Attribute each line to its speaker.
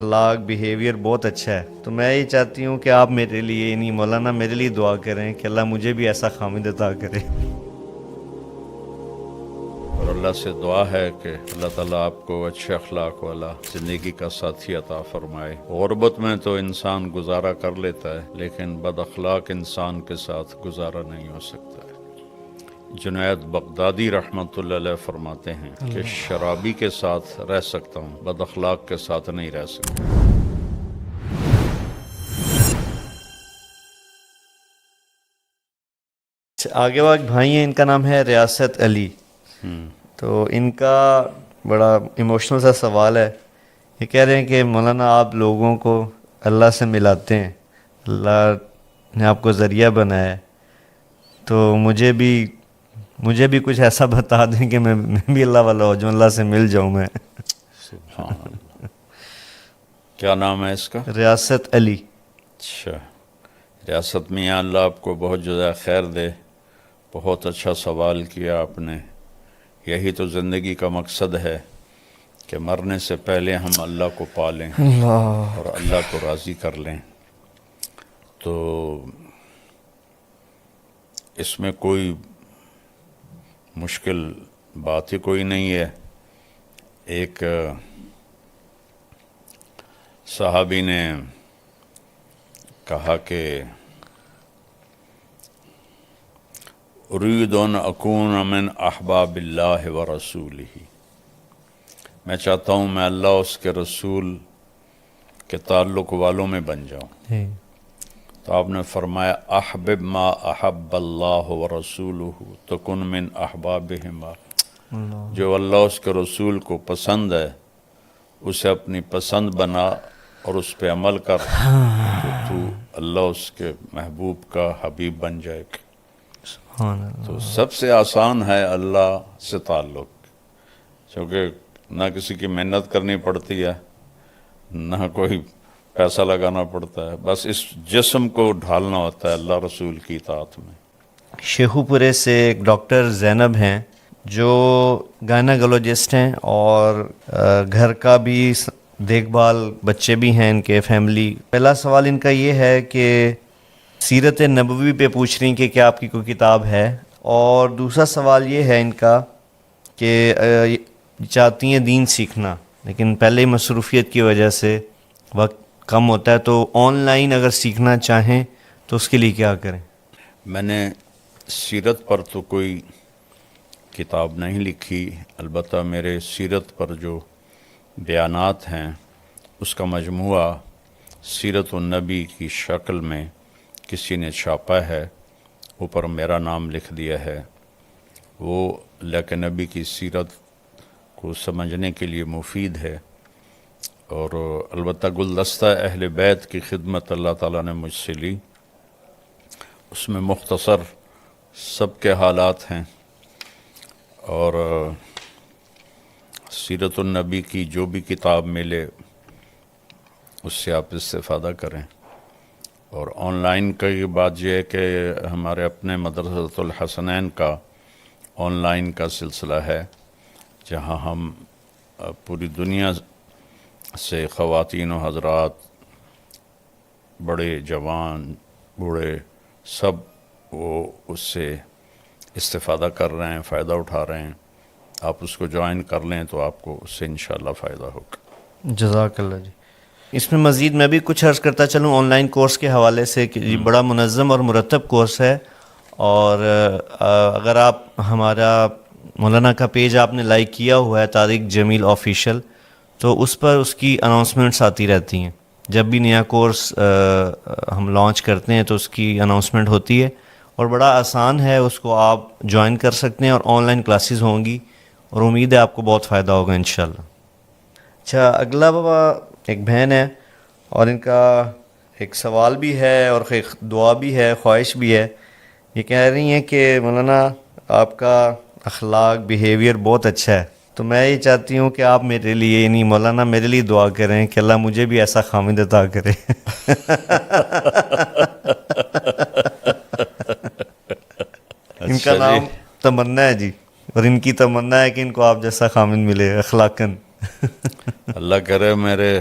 Speaker 1: اخلاق بیہیویئر بہت اچھا ہے، تو میں یہ چاہتی ہوں کہ آپ میرے لیے نہیں مولانا میرے لیے دعا کریں کہ اللہ مجھے بھی ایسا خامد عطا کرے۔
Speaker 2: اور اللہ سے دعا ہے کہ اللہ تعالیٰ آپ کو اچھے اخلاق والا زندگی کا ساتھی عطا فرمائے۔ غربت میں تو انسان گزارا کر لیتا ہے، لیکن بد اخلاق انسان کے ساتھ گزارا نہیں ہو سکتا ہے۔ جنید بغدادی رحمۃ اللہ علیہ فرماتے ہیں کہ شرابی کے ساتھ رہ سکتا ہوں، بد اخلاق کے ساتھ نہیں رہ سکتا۔
Speaker 1: آگے والا بھائی ہیں، ان کا نام ہے ریاست علی، تو ان کا بڑا ایموشنل سا سوال ہے۔ یہ کہہ رہے ہیں کہ مولانا آپ لوگوں کو اللہ سے ملاتے ہیں، اللہ نے آپ کو ذریعہ بنایا ہے، تو مجھے بھی کچھ ایسا بتا دیں کہ میں بھی اللہ والا ہو جاؤں، اللہ سے مل جاؤں میں۔
Speaker 2: سبحان اللہ۔ کیا نام ہے اس کا؟
Speaker 1: ریاست علی۔
Speaker 2: اچھا، ریاست میاں اللہ آپ کو بہت جزائے خیر دے۔ بہت اچھا سوال کیا آپ نے۔ یہی تو زندگی کا مقصد ہے کہ مرنے سے پہلے ہم اللہ کو پا لیں اور اللہ کو راضی کر لیں۔ تو اس میں کوئی مشکل بات ہی کوئی نہیں ہے۔ ایک صحابی نے کہا کہ اريد ان اکون من احباب اللہ ورسولہ، میں چاہتا ہوں میں اللہ اس کے رسول کے تعلق والوں میں بن جاؤں۔ تو آپ نے فرمایا احبب ما احب اللہ ورسولہ تکن من احبابہما، جو اللہ اس کے رسول کو پسند ہے اسے اپنی پسند بنا اور اس پہ عمل کر، تو اللہ اس کے محبوب کا حبیب بن جائے گا۔ تو سب سے آسان ہے اللہ سے تعلق، کیونکہ نہ کسی کی محنت کرنی پڑتی ہے، نہ کوئی پیسہ لگانا پڑتا ہے، بس اس جسم کو ڈھالنا ہوتا ہے اللہ رسول کی اطاعت میں۔
Speaker 1: شیخو پورے سے ایک ڈاکٹر زینب ہیں جو گائناکولوجسٹ ہیں، اور گھر کا بھی دیکھ بھال، بچے بھی ہیں ان کے، فیملی۔ پہلا سوال ان کا یہ ہے کہ سیرت نبوی پہ پوچھ رہی ہیں کہ کیا آپ کی کوئی کتاب ہے، اور دوسرا سوال یہ ہے ان کا کہ چاہتی ہیں دین سیکھنا، لیکن پہلے مصروفیت کی وجہ سے وقت کم ہوتا ہے، تو آن لائن اگر سیکھنا چاہیں تو اس کے لیے کیا کریں؟
Speaker 2: میں نے سیرت پر تو کوئی کتاب نہیں لکھی، البتہ میرے سیرت پر جو بیانات ہیں اس کا مجموعہ سیرت النبی کی شکل میں کسی نے چھاپا ہے، اوپر میرا نام لکھ دیا ہے۔ وہ اللہ کے نبی کی سیرت کو سمجھنے کے لیے مفید ہے، اور البتہ گلدستہ اہل بیت کی خدمت اللہ تعالیٰ نے مجھ سے لی، اس میں مختصر سب کے حالات ہیں، اور سیرت النبی کی جو بھی کتاب ملے اس سے آپ استفادہ کریں۔ اور آن لائن کی بات یہ ہے کہ ہمارے اپنے مدرسۃ الحسنین کا آن لائن کا سلسلہ ہے، جہاں ہم پوری دنیا سے خواتین و حضرات، بڑے جوان بوڑھے، سب وہ اس سے استفادہ کر رہے ہیں، فائدہ اٹھا رہے ہیں۔ آپ اس کو جوائن کر لیں تو آپ کو اس سے انشاءاللہ فائدہ ہوگا۔
Speaker 1: جزاک اللہ جی۔ اس میں مزید میں بھی کچھ عرض کرتا چلوں آن لائن کورس کے حوالے سے کہ یہ بڑا منظم اور مرتب کورس ہے، اور اگر آپ ہمارا مولانا کا پیج آپ نے لائک کیا ہوا ہے طارق جمیل آفیشیل، تو اس پر اس کی اناؤنسمنٹس آتی رہتی ہیں۔ جب بھی نیا کورس ہم لانچ کرتے ہیں تو اس کی اناؤنسمنٹ ہوتی ہے، اور بڑا آسان ہے، اس کو آپ جوائن کر سکتے ہیں، اور آن لائن کلاسز ہوں گی، اور امید ہے آپ کو بہت فائدہ ہوگا انشاءاللہ۔ اچھا، اگلا بابا ایک بہن ہے، اور ان کا ایک سوال بھی ہے اور ایک دعا بھی ہے، خواہش بھی ہے۔ یہ کہہ رہی ہیں کہ مولانا آپ کا اخلاق بیہیویئر بہت اچھا ہے، تو میں یہ چاہتی ہوں کہ آپ میرے لیے نہیں مولانا میرے لیے دعا کریں کہ اللہ مجھے بھی ایسا خامد عطا کرے۔ ان کا
Speaker 2: اچھا جی،
Speaker 1: نام تمنا ہے جی، اور ان کی تمنا ہے کہ ان کو آپ جیسا خامد ملے اخلاقاً۔
Speaker 2: اللہ کرے میرے